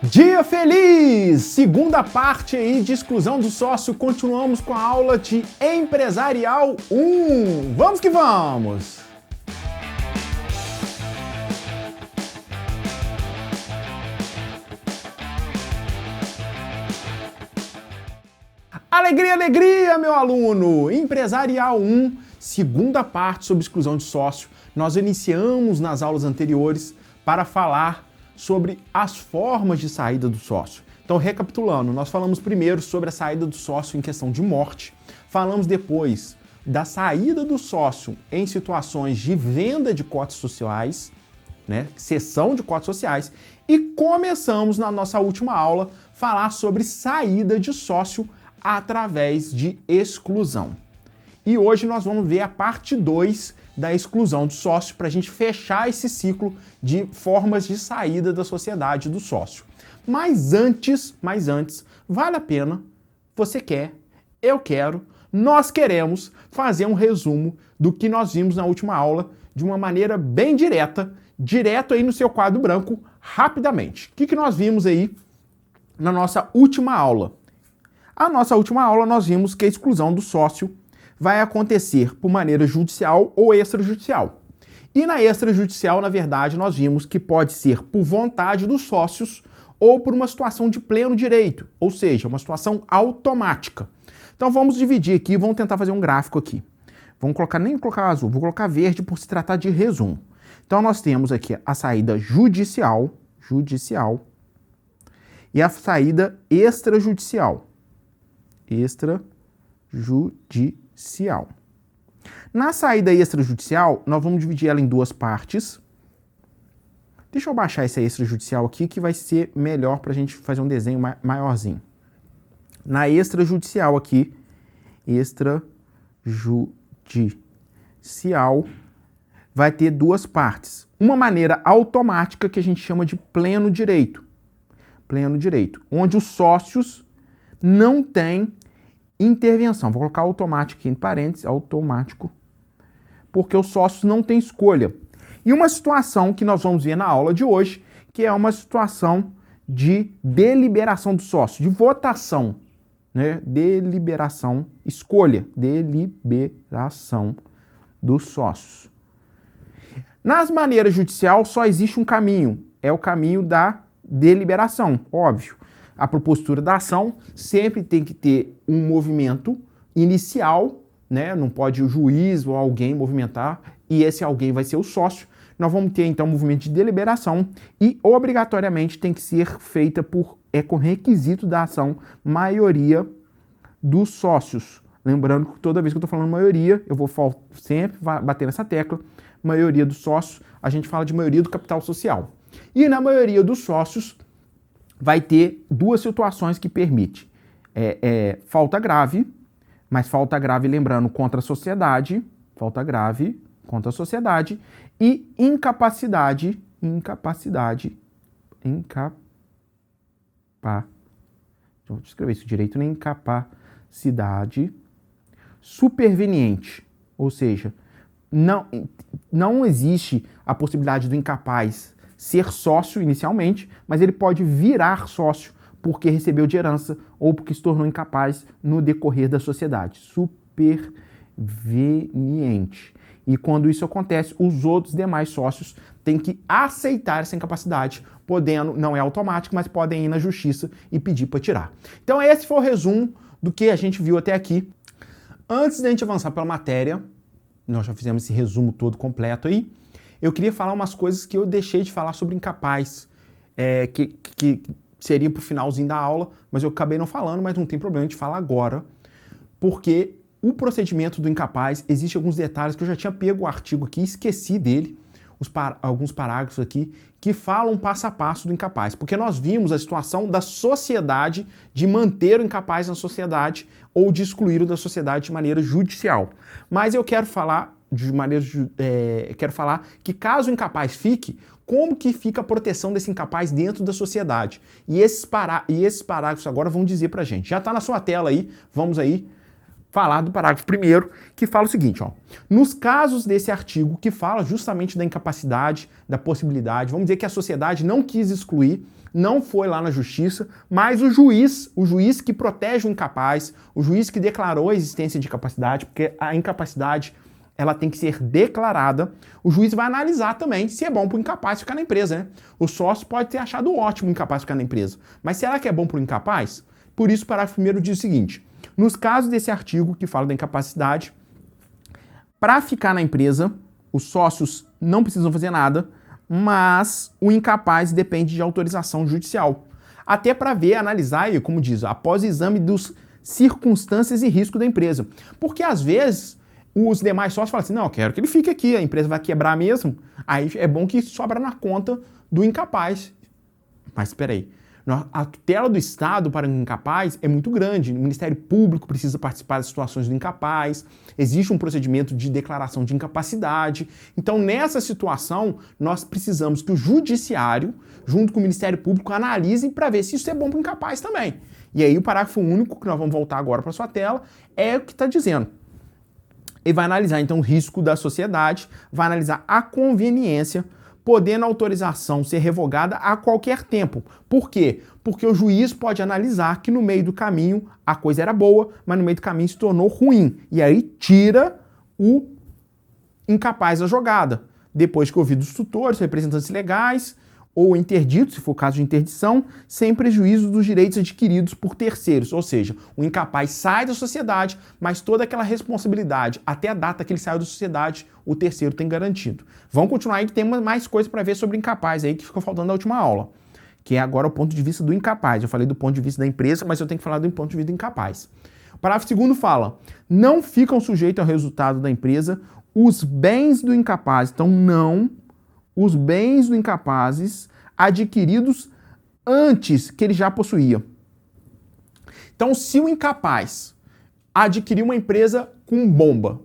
Dia feliz! Segunda parte aí de exclusão do sócio. Continuamos com a aula de Empresarial 1. Vamos que vamos! Alegria, alegria, meu aluno! Empresarial 1, segunda parte sobre exclusão de sócio. Nós iniciamos nas aulas anteriores para falar sobre as formas de saída do sócio. Então, recapitulando, nós falamos primeiro sobre a saída do sócio em questão de morte, falamos depois da saída do sócio em situações de venda de cotas sociais, cessão de cotas sociais, e começamos na nossa última aula falar sobre saída de sócio através de exclusão. E hoje nós vamos ver a parte 2 da exclusão do sócio para a gente fechar esse ciclo de formas de saída da sociedade do sócio. Mas antes, vale a pena, você quer, eu quero, nós queremos fazer um resumo do que nós vimos na última aula de uma maneira bem direto aí no seu quadro branco, rapidamente. O que nós vimos aí na nossa última aula? A nossa última aula nós vimos que a exclusão do sócio vai acontecer por maneira judicial ou extrajudicial. E na extrajudicial, na verdade, nós vimos que pode ser por vontade dos sócios ou por uma situação de pleno direito, ou seja, uma situação automática. Então vamos dividir aqui, vamos tentar fazer um gráfico aqui. Nem colocar azul, vou colocar verde por se tratar de resumo. Então nós temos aqui a saída judicial e a saída extrajudicial. Na saída extrajudicial, nós vamos dividir ela em duas partes. Deixa eu baixar essa extrajudicial aqui, que vai ser melhor para a gente fazer um desenho maiorzinho. Na extrajudicial aqui, vai ter duas partes. Uma maneira automática que a gente chama de pleno direito, onde os sócios não têm intervenção. Vou colocar automático aqui em parênteses, automático, porque os sócios não têm escolha. E uma situação que nós vamos ver na aula de hoje, que é uma situação de deliberação do sócio, de votação, deliberação dos sócios. Nas maneiras judicial só existe um caminho, é o caminho da deliberação, óbvio. A propositura da ação sempre tem que ter um movimento inicial, não pode o juiz ou alguém movimentar, e esse alguém vai ser o sócio. Nós vamos ter, então, um movimento de deliberação e, obrigatoriamente, tem que ser feita com requisito da ação, maioria dos sócios. Lembrando que toda vez que eu estou falando maioria, eu vou sempre bater nessa tecla, maioria dos sócios, a gente fala de maioria do capital social. E na maioria dos sócios, vai ter duas situações que permitem. Falta grave, mas falta grave, lembrando, contra a sociedade, e incapacidade, vou escrever isso direito, incapacidade superveniente, ou seja, não existe a possibilidade do incapaz ser sócio inicialmente, mas ele pode virar sócio porque recebeu de herança ou porque se tornou incapaz no decorrer da sociedade. Superveniente. E quando isso acontece, os outros demais sócios têm que aceitar essa incapacidade, podendo, não é automático, mas podem ir na justiça e pedir para tirar. Então esse foi o resumo do que a gente viu até aqui. Antes da gente avançar pela matéria, nós já fizemos esse resumo todo completo aí, eu queria falar umas coisas que eu deixei de falar sobre incapaz, que seria pro finalzinho da aula, mas eu acabei não falando, mas não tem problema, a gente fala agora, porque o procedimento do incapaz, existem alguns detalhes que eu já tinha pego o artigo aqui, esqueci dele, alguns parágrafos aqui, que falam passo a passo do incapaz, porque nós vimos a situação da sociedade de manter o incapaz na sociedade ou de excluí-lo da sociedade de maneira judicial. Mas eu quero falar que caso o incapaz fique, como que fica a proteção desse incapaz dentro da sociedade? E esses parágrafos agora vão dizer pra gente. Já está na sua tela aí, vamos aí falar do parágrafo primeiro, que fala o seguinte, ó. Nos casos desse artigo, que fala justamente da incapacidade, da possibilidade, vamos dizer que a sociedade não quis excluir não foi lá na justiça, mas o juiz que protege o incapaz, o juiz que declarou a existência de incapacidade, porque a incapacidade ela tem que ser declarada, o juiz vai analisar também se é bom para o incapaz ficar na empresa, né? O sócio pode ter achado ótimo o incapaz ficar na empresa, mas será que é bom para o incapaz? Por isso o parágrafo 1º diz o seguinte: nos casos desse artigo que fala da incapacidade, para ficar na empresa, os sócios não precisam fazer nada, mas o incapaz depende de autorização judicial. Até para ver, analisar e, como diz, após o exame das circunstâncias e risco da empresa. Porque às vezes os demais sócios falam assim, não, eu quero que ele fique aqui, a empresa vai quebrar mesmo. Aí é bom que sobra na conta do incapaz. Mas espera aí. A tutela do Estado para o incapaz é muito grande. O Ministério Público precisa participar das situações do incapaz, existe um procedimento de declaração de incapacidade. Então, nessa situação, nós precisamos que o Judiciário, junto com o Ministério Público, analisem para ver se isso é bom para o incapaz também. E aí, o parágrafo único, que nós vamos voltar agora para a sua tela, é o que está dizendo. Ele vai analisar, então, o risco da sociedade, vai analisar a conveniência, podendo a autorização ser revogada a qualquer tempo. Por quê? Porque o juiz pode analisar que no meio do caminho a coisa era boa, mas no meio do caminho se tornou ruim. E aí tira o incapaz da jogada. Depois que ouvido os tutores, representantes legais ou interdito, se for caso de interdição, sem prejuízo dos direitos adquiridos por terceiros. Ou seja, o incapaz sai da sociedade, mas toda aquela responsabilidade, até a data que ele saiu da sociedade, o terceiro tem garantido. Vamos continuar aí que tem mais coisa para ver sobre incapaz aí que ficou faltando na última aula, que é agora o ponto de vista do incapaz. Eu falei do ponto de vista da empresa, mas eu tenho que falar do ponto de vista do incapaz. O parágrafo 2º fala, não ficam sujeitos ao resultado da empresa os bens do incapaz. Então, não os bens do incapazes adquiridos antes que ele já possuía. Então, se o incapaz adquiriu uma empresa com bomba,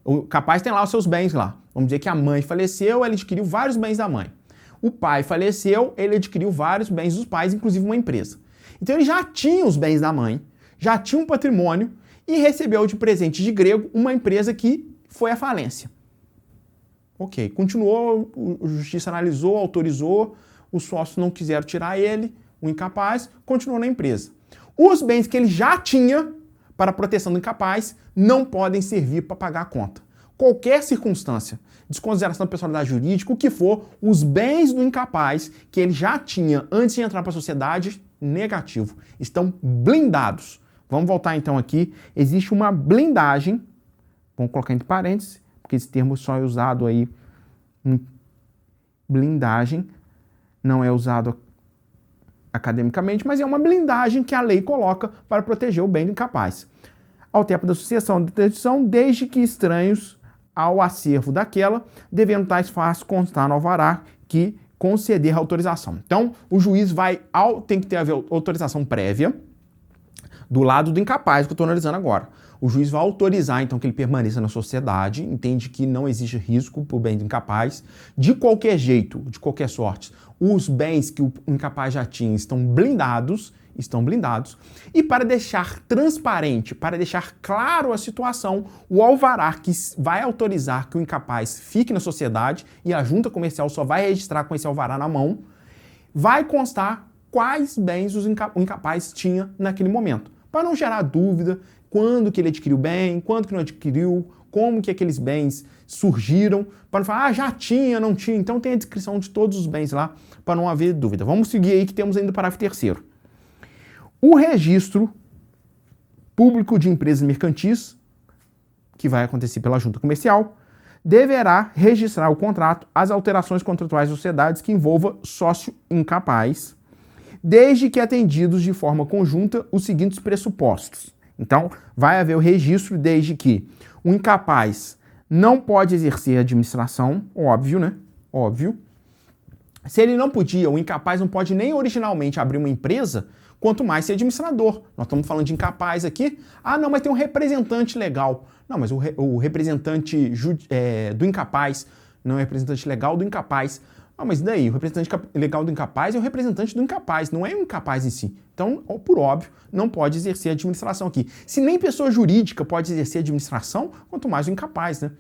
o capaz tem lá os seus bens lá. Vamos dizer que a mãe faleceu, ele adquiriu vários bens da mãe. O pai faleceu, ele adquiriu vários bens dos pais, inclusive uma empresa. Então ele já tinha os bens da mãe, já tinha um patrimônio e recebeu de presente de grego uma empresa que foi à falência. Ok, continuou, a justiça analisou, autorizou, os sócios não quiseram tirar ele, o incapaz, continuou na empresa. Os bens que ele já tinha para a proteção do incapaz não podem servir para pagar a conta. Qualquer circunstância, desconsideração da personalidade jurídica, o que for, os bens do incapaz que ele já tinha antes de entrar para a sociedade, negativo, estão blindados. Vamos voltar então aqui, existe uma blindagem, vamos colocar entre parênteses, porque esse termo só é usado aí em blindagem, não é usado academicamente, mas é uma blindagem que a lei coloca para proteger o bem do incapaz. Ao tempo da sucessão da interdição, desde que estranhos ao acervo daquela, devendo tais fatos constar no alvará que conceder a autorização. Então, o juiz tem que ter a autorização prévia do lado do incapaz, que eu estou analisando agora. O juiz vai autorizar, então, que ele permaneça na sociedade, entende que não existe risco para o bem do incapaz. De qualquer jeito, de qualquer sorte, os bens que o incapaz já tinha estão blindados, e para deixar transparente, para deixar claro a situação, o alvará que vai autorizar que o incapaz fique na sociedade, e a junta comercial só vai registrar com esse alvará na mão, vai constar quais bens o incapaz tinha naquele momento, para não gerar dúvida, quando que ele adquiriu bem, quando que não adquiriu, como que aqueles bens surgiram, para não falar, já tinha, não tinha, então tem a descrição de todos os bens lá, para não haver dúvida. Vamos seguir aí que temos ainda o parágrafo 3º. O registro público de empresas mercantis, que vai acontecer pela junta comercial, deverá registrar o contrato, as alterações contratuais de sociedades que envolva sócio incapaz, desde que atendidos de forma conjunta os seguintes pressupostos. Então, vai haver o registro desde que o incapaz não pode exercer a administração, óbvio, né? Óbvio. Se ele não podia, o incapaz não pode nem originalmente abrir uma empresa, quanto mais ser administrador. Nós estamos falando de incapaz aqui. Ah, não, mas tem um representante legal. Não, mas o representante do incapaz não é representante legal do incapaz. Ah, mas daí? O representante legal do incapaz é o representante do incapaz, não é o incapaz em si. Então, por óbvio, não pode exercer a administração aqui. Se nem pessoa jurídica pode exercer a administração, quanto mais o incapaz, né?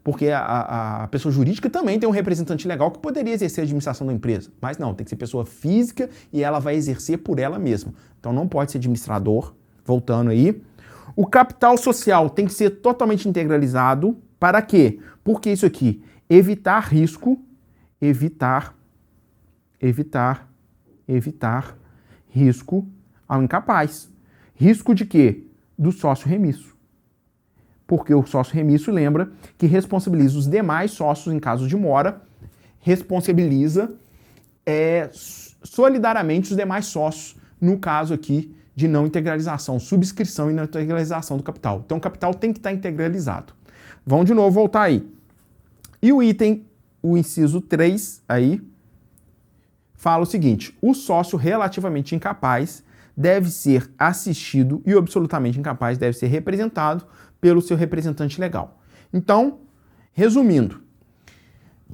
porque a pessoa jurídica também tem um representante legal que poderia exercer a administração da empresa, mas não, tem que ser pessoa física e ela vai exercer por ela mesma. Então não pode ser administrador, voltando aí. O capital social tem que ser totalmente integralizado. Para quê? Porque isso aqui, evitar risco, evitar risco ao incapaz. Risco de quê? Do sócio remisso. Porque o sócio remisso lembra que responsabiliza os demais sócios em caso de mora, responsabiliza solidariamente os demais sócios no caso aqui de não integralização, subscrição e não integralização do capital. Então o capital tem que estar integralizado. Vamos de novo voltar aí. E o item, o inciso 3 aí, fala o seguinte: o sócio relativamente incapaz deve ser assistido e o absolutamente incapaz deve ser representado pelo seu representante legal. Então, resumindo,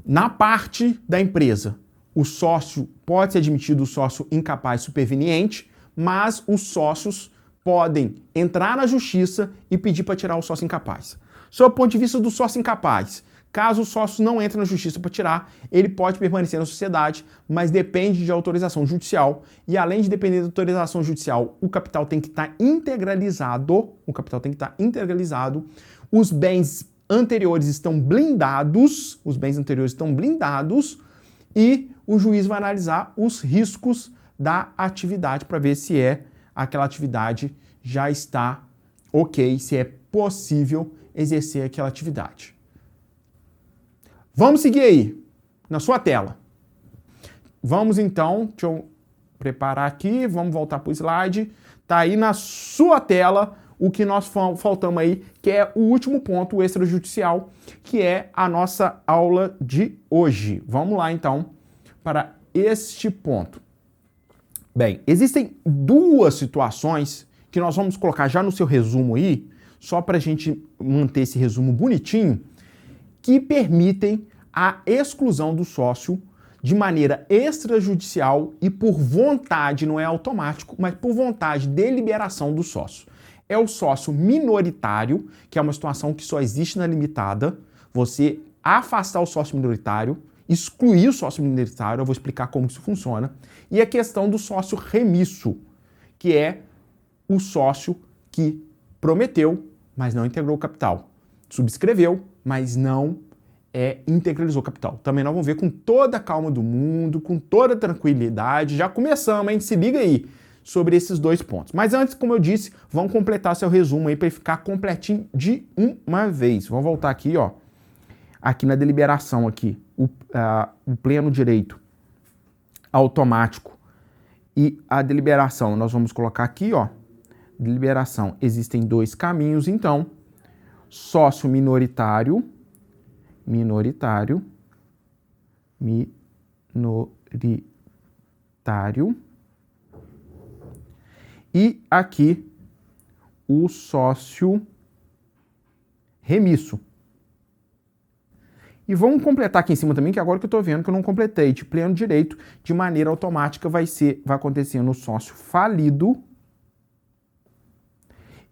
na parte da empresa, o sócio pode ser admitido o sócio incapaz superveniente, mas os sócios podem entrar na justiça e pedir para tirar o sócio incapaz. Sob o ponto de vista do sócio incapaz, caso o sócio não entre na justiça para tirar, ele pode permanecer na sociedade, mas depende de autorização judicial. E além de depender da autorização judicial, o capital tem que estar integralizado. Os bens anteriores estão blindados. E o juiz vai analisar os riscos da atividade para ver se aquela atividade já está ok, se é possível exercer aquela atividade. Vamos seguir aí, na sua tela. Vamos então, deixa eu preparar aqui, vamos voltar para o slide. Tá aí na sua tela o que nós faltamos aí, que é o último ponto, o extrajudicial, que é a nossa aula de hoje. Vamos lá então para este ponto. Bem, existem duas situações que nós vamos colocar já no seu resumo aí, só para a gente manter esse resumo bonitinho, que permitem a exclusão do sócio de maneira extrajudicial e por vontade, não é automático, mas por vontade de deliberação do sócio. É o sócio minoritário, que é uma situação que só existe na limitada, você afastar o sócio minoritário, excluir o sócio minoritário, eu vou explicar como isso funciona, e a questão do sócio remisso, que é o sócio que prometeu, mas não integrou o capital, subscreveu, mas não integralizou o capital. Também nós vamos ver com toda a calma do mundo, com toda a tranquilidade. Já começamos, hein? Se liga aí sobre esses dois pontos. Mas antes, como eu disse, vamos completar seu resumo aí para ele ficar completinho de uma vez. Vamos voltar aqui, ó. Aqui na deliberação, aqui, o pleno direito automático e a deliberação. Nós vamos colocar aqui, ó. Deliberação. Existem dois caminhos, então. Sócio minoritário. E aqui o sócio remisso. E vamos completar aqui em cima também, que agora que eu estou vendo que eu não completei, de pleno direito, de maneira automática vai acontecer no sócio falido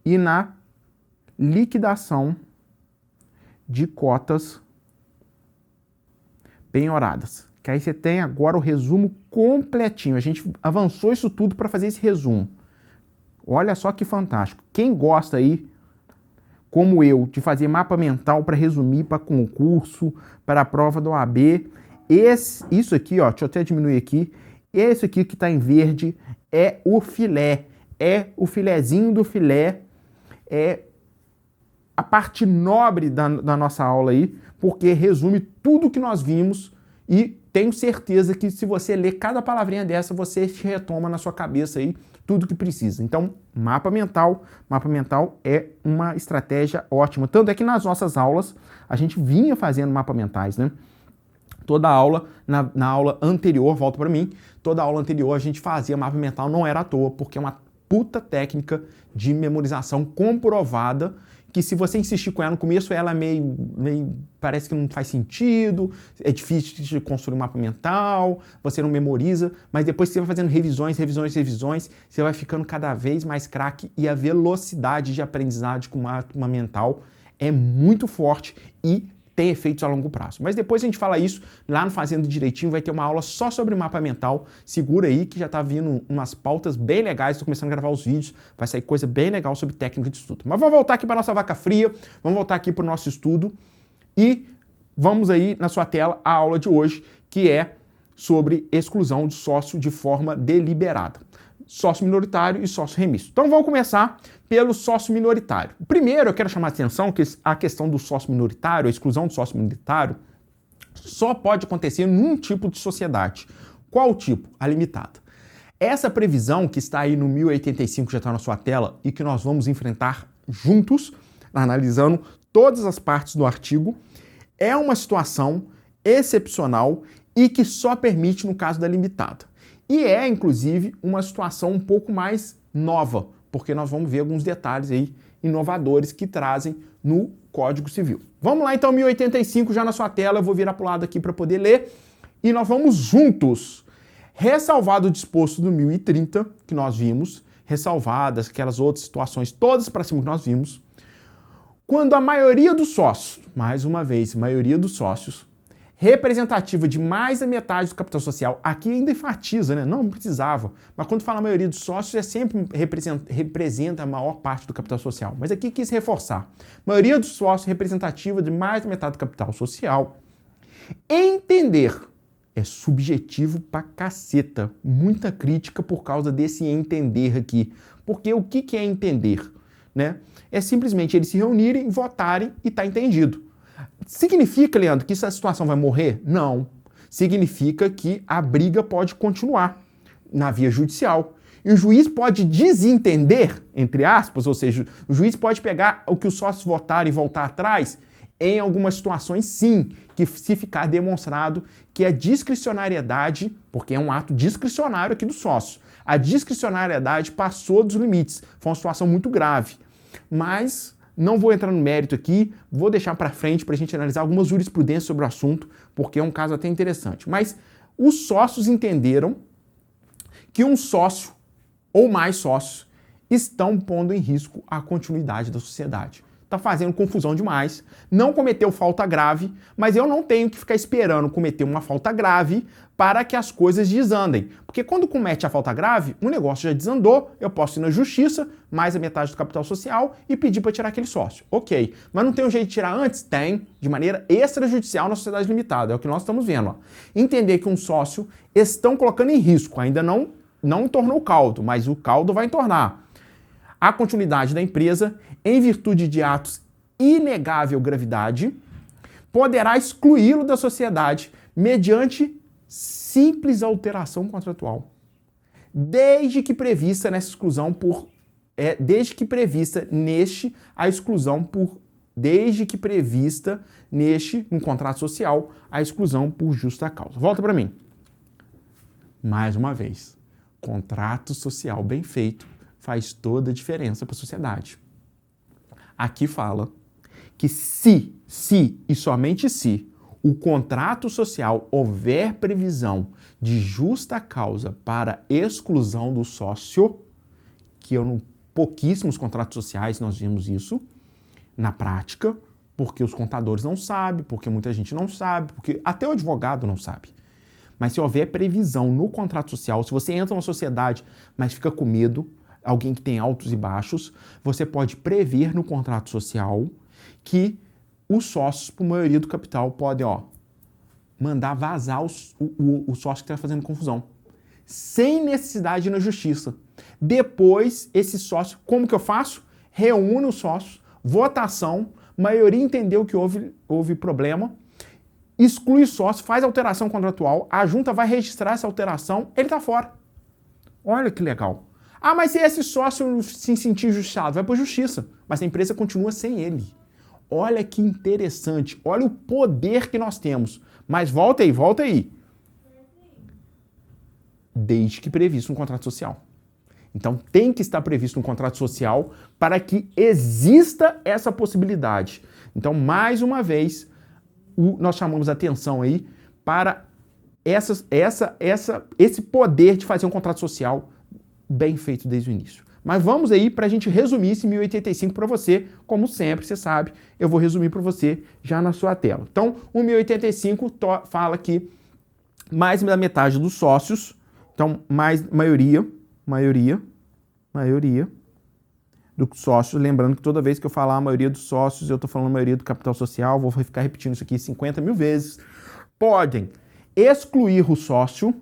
e na liquidação de cotas penhoradas. Que aí você tem agora o resumo completinho. A gente avançou isso tudo para fazer esse resumo. Olha só que fantástico. Quem gosta aí, como eu, de fazer mapa mental para resumir para concurso, para a prova da OAB, isso aqui, ó, deixa eu até diminuir aqui, esse aqui que está em verde é o filé. É o filezinho do filé, é a parte nobre da nossa aula aí, porque resume tudo que nós vimos e tenho certeza que se você ler cada palavrinha dessa, você retoma na sua cabeça aí tudo que precisa. Então, mapa mental é uma estratégia ótima. Tanto é que nas nossas aulas, a gente vinha fazendo mapa mentais, né? Toda aula, na aula anterior, volta para mim, toda aula anterior a gente fazia mapa mental, não era à toa, porque é uma puta técnica de memorização comprovada, que se você insistir com ela no começo, ela meio parece que não faz sentido, é difícil de construir um mapa mental, você não memoriza, mas depois você vai fazendo revisões, você vai ficando cada vez mais craque e a velocidade de aprendizagem com mapa mental é muito forte e tem efeitos a longo prazo. Mas depois a gente fala isso lá no Fazendo Direitinho, vai ter uma aula só sobre mapa mental. Segura aí que já tá vindo umas pautas bem legais, tô começando a gravar os vídeos, vai sair coisa bem legal sobre técnica de estudo. Mas vamos voltar aqui para nossa vaca fria, vamos voltar aqui para o nosso estudo e vamos aí na sua tela a aula de hoje, que é sobre exclusão de sócio de forma deliberada. Sócio minoritário e sócio remisso. Então vamos começar pelo sócio minoritário. Primeiro eu quero chamar a atenção que a questão do sócio minoritário, a exclusão do sócio minoritário, só pode acontecer num tipo de sociedade. Qual tipo? A limitada. Essa previsão que está aí no 1085, já está na sua tela, e que nós vamos enfrentar juntos, analisando todas as partes do artigo, é uma situação excepcional e que só permite no caso da limitada. E é, inclusive, uma situação um pouco mais nova, porque nós vamos ver alguns detalhes aí inovadores que trazem no Código Civil. Vamos lá, então, 1085 já na sua tela, eu vou virar para o lado aqui para poder ler, e nós vamos juntos. Ressalvado o disposto do 1030, que nós vimos, ressalvadas aquelas outras situações todas para cima que nós vimos, quando a maioria dos sócios, mais uma vez, maioria dos sócios, representativa de mais da metade do capital social, aqui ainda enfatiza, né? Não precisava, mas quando fala a maioria dos sócios, é sempre representa a maior parte do capital social. Mas aqui quis reforçar. Maioria dos sócios representativa de mais da metade do capital social. Entender é subjetivo pra caceta. Muita crítica por causa desse entender aqui. Porque o que é entender? Né? É simplesmente eles se reunirem, votarem e tá entendido. Significa, Leandro, que essa situação vai morrer? Não. Significa que a briga pode continuar na via judicial. E o juiz pode desentender, entre aspas, ou seja, o juiz pode pegar o que os sócios votaram e voltar atrás, em algumas situações, sim, que se ficar demonstrado que a discricionariedade, porque é um ato discricionário aqui do sócio, a discricionariedade passou dos limites. Foi uma situação muito grave. Mas não vou entrar no mérito aqui, vou deixar para frente para a gente analisar algumas jurisprudências sobre o assunto, porque é um caso até interessante. Mas os sócios entenderam que um sócio ou mais sócios estão pondo em risco a continuidade da sociedade. Está fazendo confusão demais, não cometeu falta grave, mas eu não tenho que ficar esperando cometer uma falta grave para que as coisas desandem. Porque quando comete a falta grave, o negócio já desandou, eu posso ir na justiça, mais a metade do capital social, e pedir para tirar aquele sócio. Ok, mas não tem um jeito de tirar antes? Tem, de maneira extrajudicial na sociedade limitada, é o que nós estamos vendo. Ó. Entender que um sócio estão colocando em risco, ainda não entornou o caldo, mas o caldo vai entornar a continuidade da empresa em virtude de atos inegável gravidade, poderá excluí-lo da sociedade mediante simples alteração contratual, desde que prevista nessa exclusão por desde que prevista neste a exclusão por desde que prevista neste no contrato social a exclusão por justa causa. Volta para mim. Mais uma vez, contrato social bem feito faz toda a diferença para a sociedade. Aqui fala que se e somente se o contrato social houver previsão de justa causa para exclusão do sócio, que pouquíssimos contratos sociais nós vimos isso na prática, porque os contadores não sabem, porque muita gente não sabe, porque até o advogado não sabe. Mas se houver previsão no contrato social, se você entra numa sociedade, mas fica com medo, alguém que tem altos e baixos, você pode prever no contrato social que os sócios, por maioria do capital, podem mandar vazar o sócio que está fazendo confusão, sem necessidade de ir na justiça. Depois, esse sócio, como que eu faço? Reúno os sócios, votação, maioria entendeu que houve problema, exclui o sócio, faz alteração contratual, a junta vai registrar essa alteração, ele está fora. Olha que legal. Ah, mas se esse sócio se sentir injustiçado, vai para a justiça, mas a empresa continua sem ele. Olha que interessante, olha o poder que nós temos. Mas volta aí. Desde que previsto no contrato social. Então tem que estar previsto no contrato social para que exista essa possibilidade. Então, mais uma vez, nós chamamos a atenção aí para esse poder de fazer um contrato social bem feito desde o início. Mas vamos aí para a gente resumir esse 1085 para você. Como sempre, você sabe, eu vou resumir para você já na sua tela. Então, o 1085 fala que mais da metade dos sócios, então maioria dos sócios, lembrando que toda vez que eu falar a maioria dos sócios, eu estou falando a maioria do capital social, vou ficar repetindo isso aqui 50 mil vezes, podem excluir o sócio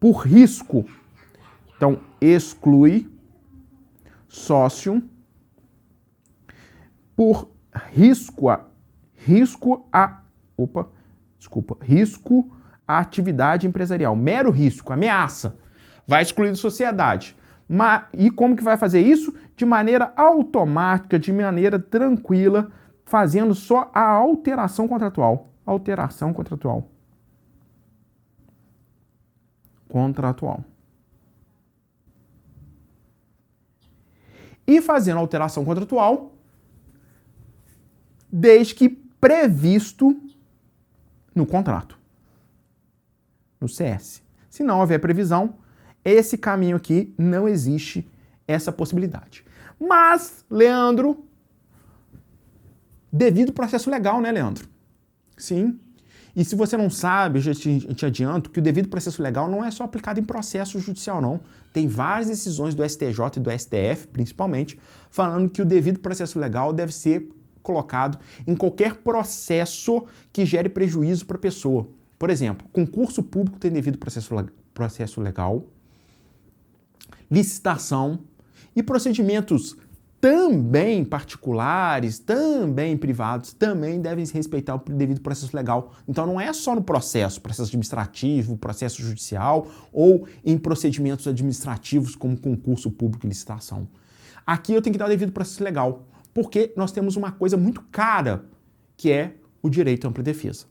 por risco. Então, exclui sócio por risco à atividade empresarial. Mero risco, ameaça. Vai excluir da sociedade. E como que vai fazer isso? De maneira automática, de maneira tranquila, fazendo só a alteração contratual. E fazendo alteração contratual, desde que previsto no contrato, no CS. Se não houver previsão, esse caminho aqui não existe essa possibilidade. Mas, Leandro, devido ao processo legal, né, Leandro? Sim. E se você não sabe, eu já te adianto que o devido processo legal não é só aplicado em processo judicial, não. Tem várias decisões do STJ e do STF, principalmente, falando que o devido processo legal deve ser colocado em qualquer processo que gere prejuízo para a pessoa. Por exemplo, concurso público tem devido processo legal, licitação e procedimentos também particulares, também privados, também devem respeitar o devido processo legal. Então não é só no processo administrativo, processo judicial ou em procedimentos administrativos como concurso público e licitação. Aqui eu tenho que dar o devido processo legal, porque nós temos uma coisa muito cara, que é o direito à ampla defesa.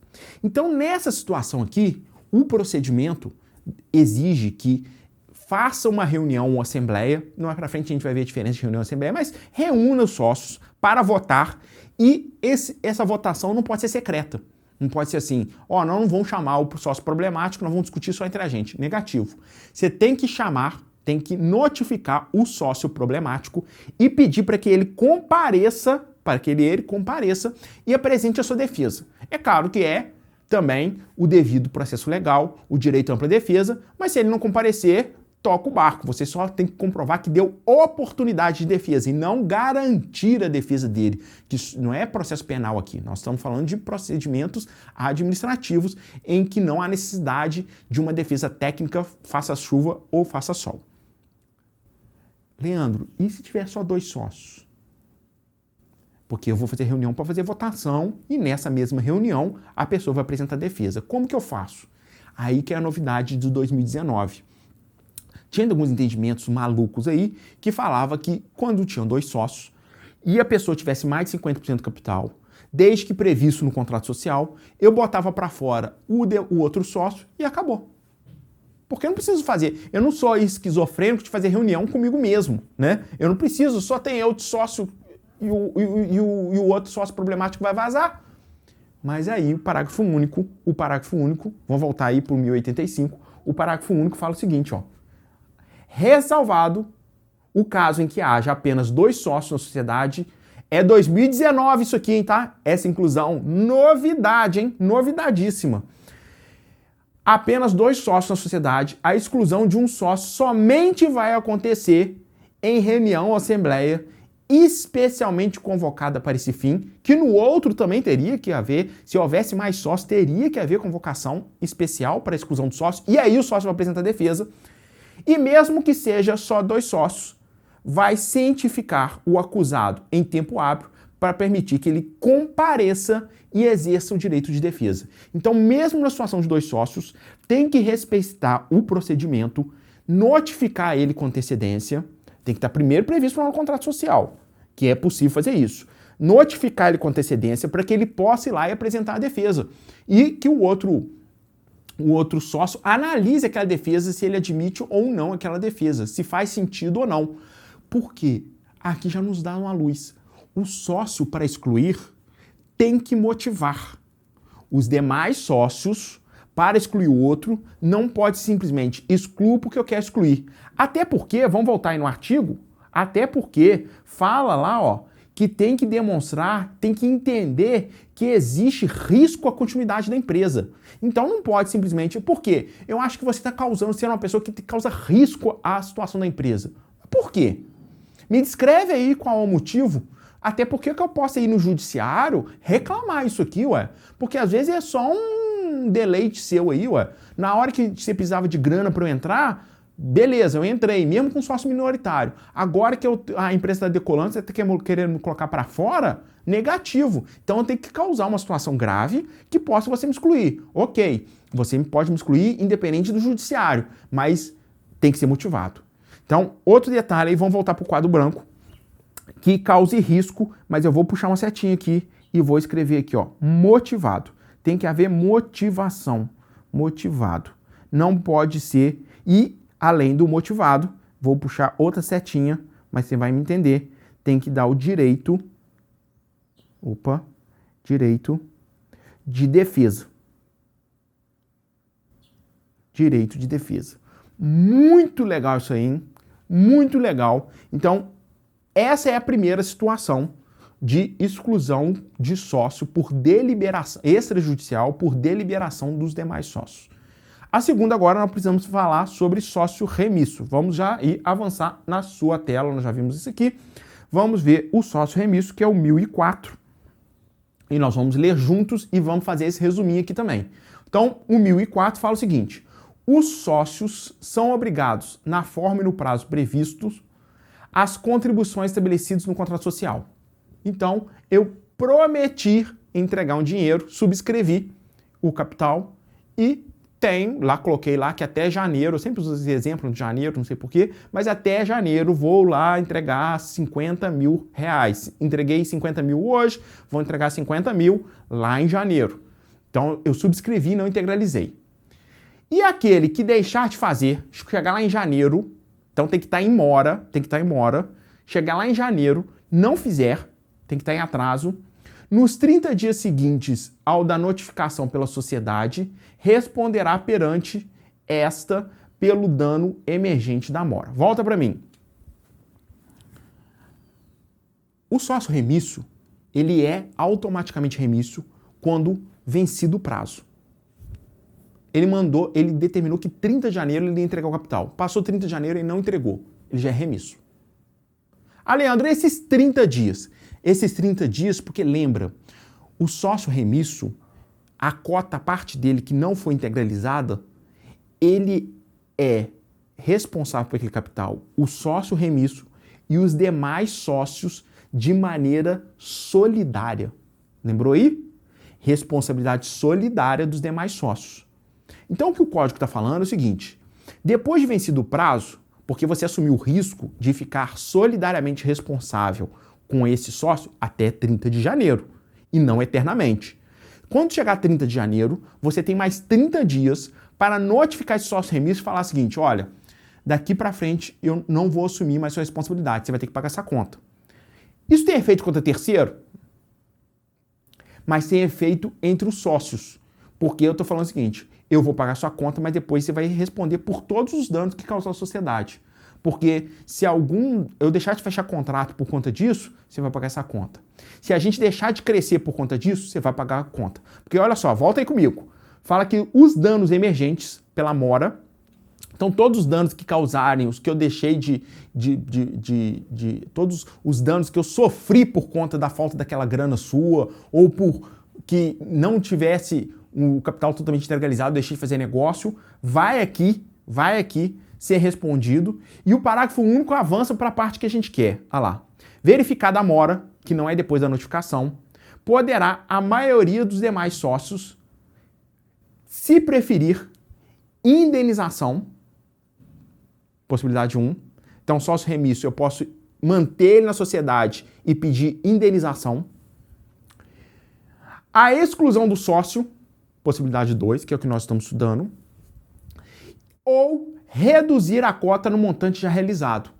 Então nessa situação aqui, o procedimento exige que faça uma reunião ou assembleia, não é para frente a gente vai ver a diferença de reunião e assembleia, mas reúna os sócios para votar e essa votação não pode ser secreta. Não pode ser assim, não vamos chamar o sócio problemático, nós vamos discutir só entre a gente. Negativo. Você tem que chamar, tem que notificar o sócio problemático e pedir para que ele compareça, e apresente a sua defesa. É claro que é também o devido processo legal, o direito à ampla defesa, mas se ele não comparecer, toca o barco. Você só tem que comprovar que deu oportunidade de defesa e não garantir a defesa dele, que não é processo penal aqui. Nós estamos falando de procedimentos administrativos em que não há necessidade de uma defesa técnica, faça chuva ou faça sol. Leandro, e se tiver só 2 sócios? Porque eu vou fazer reunião para fazer votação e nessa mesma reunião a pessoa vai apresentar a defesa. Como que eu faço? Aí que é a novidade de 2019. Tinha alguns entendimentos malucos aí que falava que quando tinham 2 sócios e a pessoa tivesse mais de 50% do capital, desde que previsto no contrato social, eu botava para fora o outro sócio e acabou. Porque eu não preciso fazer, eu não sou esquizofrênico de fazer reunião comigo mesmo, né? Eu não preciso, só tem eu de sócio e o outro sócio problemático vai vazar. Mas aí o parágrafo único, vamos voltar aí para o 1085, o parágrafo único fala o seguinte, ressalvado o caso em que haja apenas 2 sócios na sociedade, é 2019 isso aqui, hein, tá? Essa inclusão, novidade, hein? Novidadíssima. Apenas 2 sócios na sociedade, a exclusão de um sócio somente vai acontecer em reunião ou assembleia especialmente convocada para esse fim, que no outro também teria que haver, se houvesse mais sócios, teria que haver convocação especial para a exclusão do sócio, e aí o sócio vai apresentar a defesa. E mesmo que seja só 2 sócios, vai cientificar o acusado em tempo hábil para permitir que ele compareça e exerça o direito de defesa. Então, mesmo na situação de 2 sócios, tem que respeitar o procedimento, notificar ele com antecedência, tem que estar primeiro previsto no contrato social, que é possível fazer isso. Notificar ele com antecedência para que ele possa ir lá e apresentar a defesa. E que o outro sócio analise aquela defesa, se ele admite ou não aquela defesa, se faz sentido ou não. Por quê? Aqui já nos dá uma luz. O sócio, para excluir, tem que motivar os demais sócios para excluir o outro, não pode simplesmente excluir porque eu quero excluir. Até porque, vamos voltar aí no artigo, até porque fala lá, ó, que tem que demonstrar, tem que entender que existe risco à continuidade da empresa. Então não pode simplesmente, por quê? Eu acho que você está causando, sendo uma pessoa que causa risco à situação da empresa. Por quê? Me descreve aí qual é o motivo. Até porque que eu posso ir no judiciário reclamar isso aqui, ué. Porque às vezes é só um deleite seu aí, ué. Na hora que você precisava de grana para eu entrar, beleza, eu entrei, mesmo com sócio minoritário. Agora que a empresa está decolando, você está querendo me colocar para fora, negativo. Então eu tenho que causar uma situação grave que possa você me excluir. Ok, você pode me excluir independente do judiciário, mas tem que ser motivado. Então, outro detalhe aí, vamos voltar para o quadro branco, que cause risco, mas eu vou puxar uma setinha aqui e vou escrever aqui, ó, motivado. Tem que haver motivação, motivado. Não pode ser, e além do motivado, vou puxar outra setinha, mas você vai me entender, tem que dar o direito, direito de defesa. Direito de defesa. Muito legal isso aí, hein? Muito legal. Então, essa é a primeira situação de exclusão de sócio por deliberação extrajudicial, por deliberação dos demais sócios. A segunda, agora, nós precisamos falar sobre sócio remisso. Vamos já ir avançar na sua tela, nós já vimos isso aqui. Vamos ver o sócio remisso, que é o 1004. E nós vamos ler juntos e vamos fazer esse resuminho aqui também. Então, o 1004 fala o seguinte: os sócios são obrigados, na forma e no prazo previstos, as contribuições estabelecidas no contrato social. Então, eu prometi entregar um dinheiro, subscrevi o capital e coloquei lá que até janeiro, eu sempre uso esse exemplo de janeiro, não sei porquê, mas até janeiro vou lá entregar 50 mil reais. Entreguei 50 mil hoje, vou entregar 50 mil lá em janeiro. Então, eu subscrevi e não integralizei. E aquele que deixar de fazer, chegar lá em janeiro, então tem que estar em mora, chegar lá em janeiro, não fizer, tem que estar em atraso, nos 30 dias seguintes ao da notificação pela sociedade, responderá perante esta pelo dano emergente da mora. Volta para mim. O sócio remisso, ele é automaticamente remisso quando vencido o prazo. Ele determinou que 30 de janeiro ele ia entregar o capital. Passou 30 de janeiro e não entregou. Ele já é remisso. Ah, Leandro, esses 30 dias? Esses 30 dias, porque lembra, o sócio remisso, a cota, a parte dele que não foi integralizada, ele é responsável por aquele capital, o sócio remisso e os demais sócios de maneira solidária. Lembrou aí? Responsabilidade solidária dos demais sócios. Então, o que o código está falando é o seguinte: depois de vencido o prazo, porque você assumiu o risco de ficar solidariamente responsável com esse sócio até 30 de janeiro, e não eternamente. Quando chegar a 30 de janeiro, você tem mais 30 dias para notificar esse sócio remisso e falar o seguinte: olha, daqui para frente eu não vou assumir mais sua responsabilidade, você vai ter que pagar essa conta. Isso tem efeito contra terceiro? Mas tem efeito entre os sócios, porque eu estou falando o seguinte: eu vou pagar sua conta, mas depois você vai responder por todos os danos que causou a sociedade. Porque se eu deixar de fechar contrato por conta disso, você vai pagar essa conta. Se a gente deixar de crescer por conta disso, você vai pagar a conta. Porque olha só, volta aí comigo. Fala que os danos emergentes pela mora, então todos os danos que causarem, os que eu deixei todos os danos que eu sofri por conta da falta daquela grana sua, ou por que não tivesse o capital totalmente integralizado, deixei de fazer negócio, vai aqui ser respondido, e o parágrafo único avança para a parte que a gente quer. Olha lá. Verificada a mora, que não é depois da notificação, poderá a maioria dos demais sócios, se preferir, indenização, possibilidade 1. Então, sócio remisso, eu posso manter ele na sociedade e pedir indenização. A exclusão do sócio, possibilidade 2, que é o que nós estamos estudando, ou reduzir a cota no montante já realizado.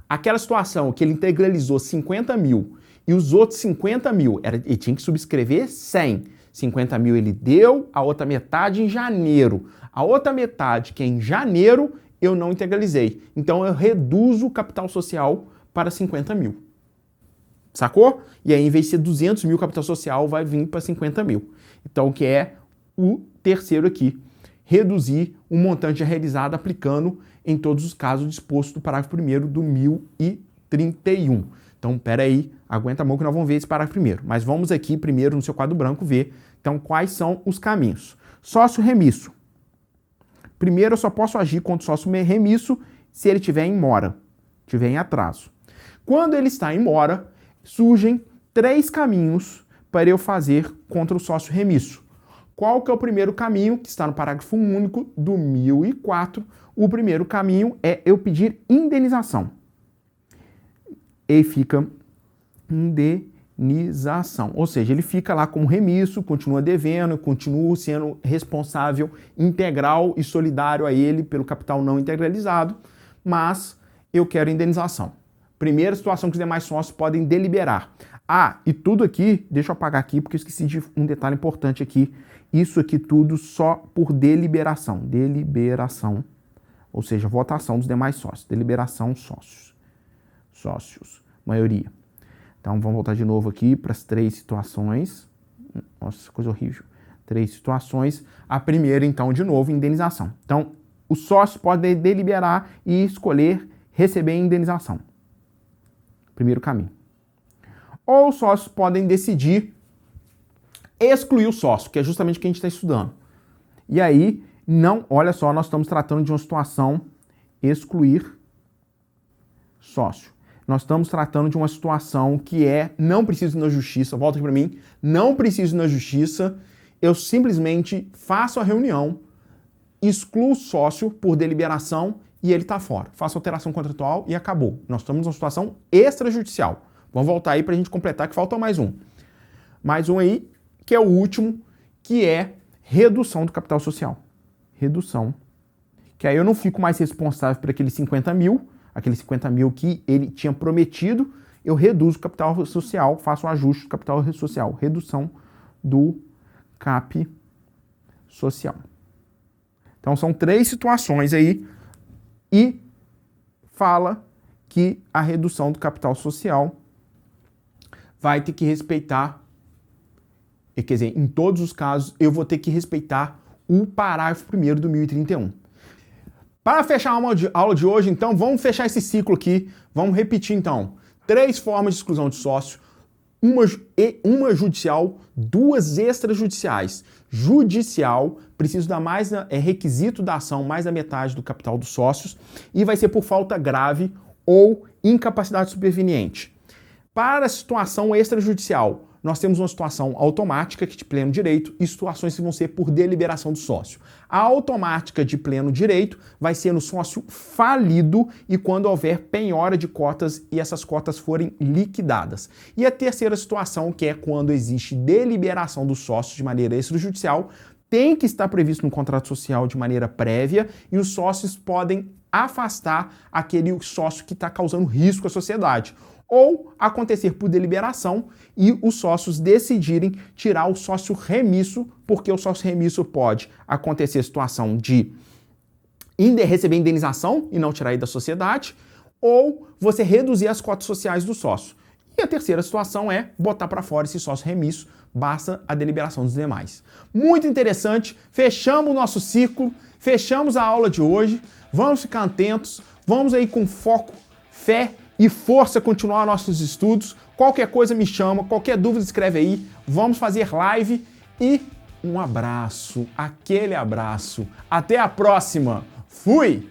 Aquela situação que ele integralizou 50 mil e os outros 50 mil, ele tinha que subscrever 100. 50 mil ele deu, a outra metade em janeiro. A outra metade, que é em janeiro, eu não integralizei. Então eu reduzo o capital social para 50 mil. Sacou? E aí, em vez de ser 200 mil, o capital social vai vir para 50 mil. Então, que é o terceiro aqui. Reduzir o montante realizado aplicando em todos os casos disposto do parágrafo 1º do 1031. Então, peraí, aguenta a mão que nós vamos ver esse parágrafo primeiro. Mas vamos aqui primeiro no seu quadro branco ver, então, quais são os caminhos. Sócio remisso. Primeiro, eu só posso agir contra o sócio remisso se ele estiver em mora, estiver em atraso. Quando ele está em mora, surgem 3 caminhos para eu fazer contra o sócio remisso. Qual que é o primeiro caminho, que está no parágrafo único do 1004? O primeiro caminho é eu pedir indenização. E fica indenização. Ou seja, ele fica lá como remisso, continua devendo, continua sendo responsável integral e solidário a ele pelo capital não integralizado, mas eu quero indenização. Primeira situação que os demais sócios podem deliberar. Ah, e tudo aqui, deixa eu apagar aqui porque eu esqueci de um detalhe importante aqui. Isso aqui tudo só por deliberação. Deliberação, ou seja, votação dos demais sócios. Deliberação, sócios. Sócios, maioria. Então, vamos voltar de novo aqui para as 3 situações. Nossa, coisa horrível. 3 situações. A primeira, então, de novo, indenização. Então, os sócios podem deliberar e escolher receber indenização. Primeiro caminho. Ou os sócios podem decidir excluir o sócio, que é justamente o que a gente está estudando. E aí, não, olha só, nós estamos tratando de uma situação excluir sócio. Nós estamos tratando de uma situação que não preciso ir na justiça, volta aqui para mim, não preciso ir na justiça, eu simplesmente faço a reunião, excluo o sócio por deliberação e ele está fora. Faço alteração contratual e acabou. Nós estamos numa situação extrajudicial. Vamos voltar aí para a gente completar, que falta mais um. Mais um aí, que é o último, que é redução do capital social. Redução. Que aí eu não fico mais responsável por aqueles 50 mil que ele tinha prometido, eu reduzo o capital social, faço um ajuste do capital social. Redução do cap social. Então são 3 situações aí e fala que a redução do capital social vai ter que respeitar, quer dizer, em todos os casos, eu vou ter que respeitar o parágrafo 1º do 1031. Para fechar a aula de hoje, então, vamos fechar esse ciclo aqui. Vamos repetir, então. 3 formas de exclusão de sócio, uma judicial, 2 extrajudiciais. Judicial, preciso dar mais, requisito da ação, mais da metade do capital dos sócios, e vai ser por falta grave ou incapacidade superveniente. Para a situação extrajudicial, nós temos uma situação automática, que de pleno direito, e situações que vão ser por deliberação do sócio. A automática de pleno direito vai ser no sócio falido e quando houver penhora de cotas e essas cotas forem liquidadas. E a terceira situação, que é quando existe deliberação do sócio de maneira extrajudicial, tem que estar previsto no contrato social de maneira prévia e os sócios podem afastar aquele sócio que está causando risco à sociedade. Ou acontecer por deliberação e os sócios decidirem tirar o sócio remisso, porque o sócio remisso pode acontecer a situação de receber indenização e não tirar ele da sociedade, ou você reduzir as cotas sociais do sócio. E a terceira situação é botar para fora esse sócio remisso, basta a deliberação dos demais. Muito interessante, fechamos o nosso ciclo, fechamos a aula de hoje, vamos ficar atentos, vamos aí com foco, fé e força continuar nossos estudos. Qualquer coisa me chama, qualquer dúvida escreve aí, vamos fazer live e um abraço, aquele abraço. Até a próxima. Fui!